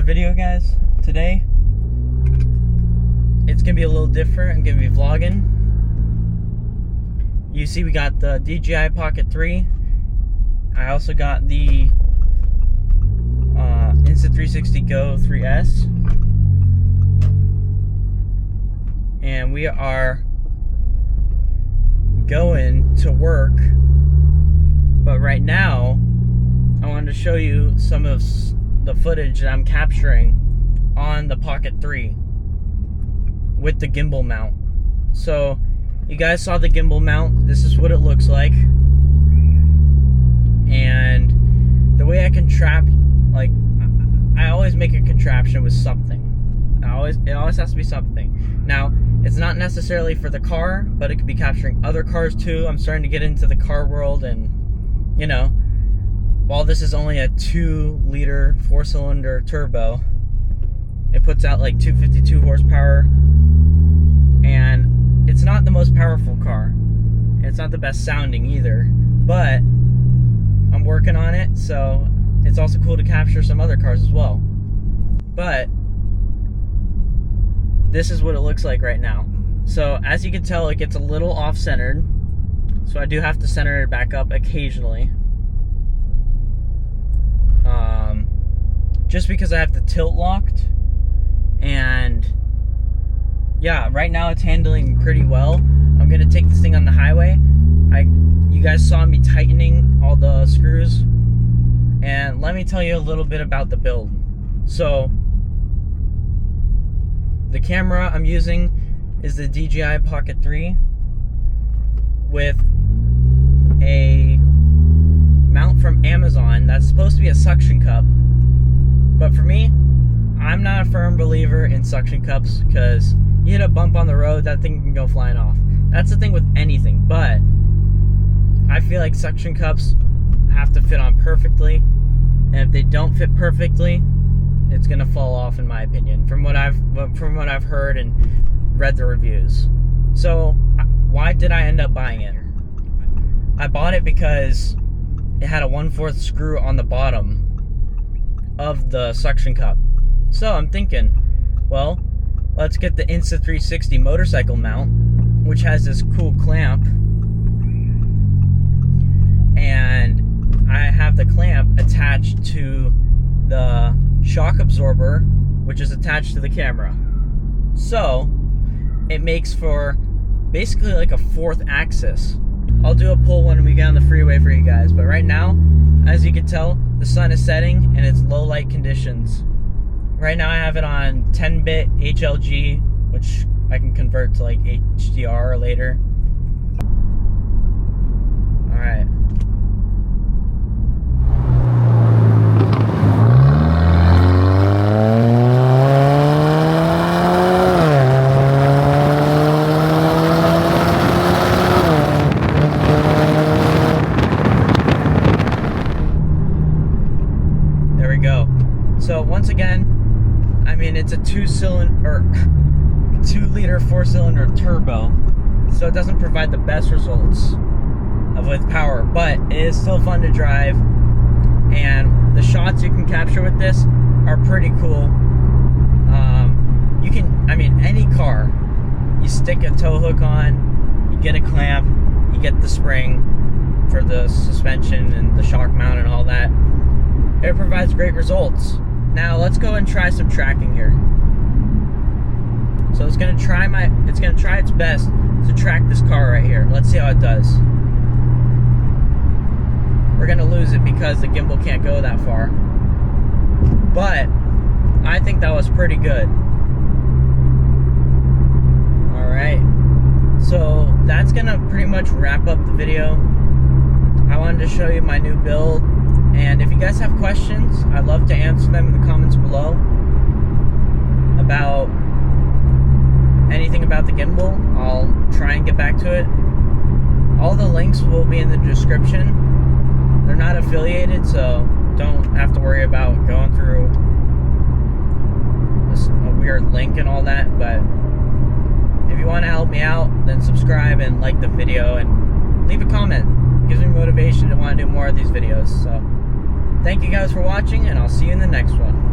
video, guys. Today it's gonna be a little different. I'm gonna be vlogging. You see we got the DJI Pocket 3. I also got the Insta 360 Go 3S, and we are going to work. But right now I wanted to show you some of the footage that I'm capturing on the Pocket 3 with the gimbal mount. So you guys saw the gimbal mount. This is what it looks like. And the way I contract, like, I always make a contraption with something. It always has to be something. Now, it's not necessarily for the car, but it could be capturing other cars too. I'm starting to get into the car world, and you know, while this is only a 2-liter 4-cylinder turbo, it puts out like 252 horsepower, and it's not the most powerful car. It's not the best sounding either, but I'm working on it, so it's also cool to capture some other cars as well. But this is what it looks like right now. So as you can tell, it gets a little off-centered, so I do have to center it back up occasionally. Just because I have the tilt locked, and yeah, right now it's handling pretty well. I'm gonna take this thing on the highway. You guys saw me tightening all the screws, and let me tell you a little bit about the build. So the camera I'm using is the DJI Pocket 3 with a mount from Amazon that's supposed to be a suction cup. But for me, I'm not a firm believer in suction cups, because you hit a bump on the road, that thing can go flying off. That's the thing with anything, but I feel like suction cups have to fit on perfectly, and if they don't fit perfectly, it's gonna fall off, in my opinion, from what I've heard and read the reviews. So why did I end up buying it? I bought it because it had a 1/4 screw on the bottom of the suction cup. So I'm thinking, well, let's get the Insta 360 motorcycle mount, which has this cool clamp, and I have the clamp attached to the shock absorber, which is attached to the camera. So it makes for basically like a 4th axis. I'll do a pull when we get on the freeway for you guys, but right now, as you can tell, the sun is setting and it's low light conditions. Right now I have it on 10-bit HLG, which I can convert to like HDR later. Alright. There we go. So once again, I mean, it's a 2-liter 4-cylinder turbo, so it doesn't provide the best results with power, but it is still fun to drive, and the shots you can capture with this are pretty cool. You can, I mean, any car, you stick a tow hook on, you get a clamp, you get the spring for the suspension and the shock mount and all that. It provides great results. Now let's go and try some tracking here. So it's gonna try its best to track this car right here. Let's see how it does. We're gonna lose it because the gimbal can't go that far, but I think that was pretty good. Alright, so that's gonna pretty much wrap up the video. I wanted to show you my new build, and if you guys have questions, I'd love to answer them in the comments below about anything about the gimbal. I'll try and get back to it. All the links will be in the description. They're not affiliated, so don't have to worry about going through a weird link and all that. But if you want to help me out, then subscribe and like the video and leave a comment. It gives me motivation to want to do more of these videos. So thank you guys for watching, and I'll see you in the next one.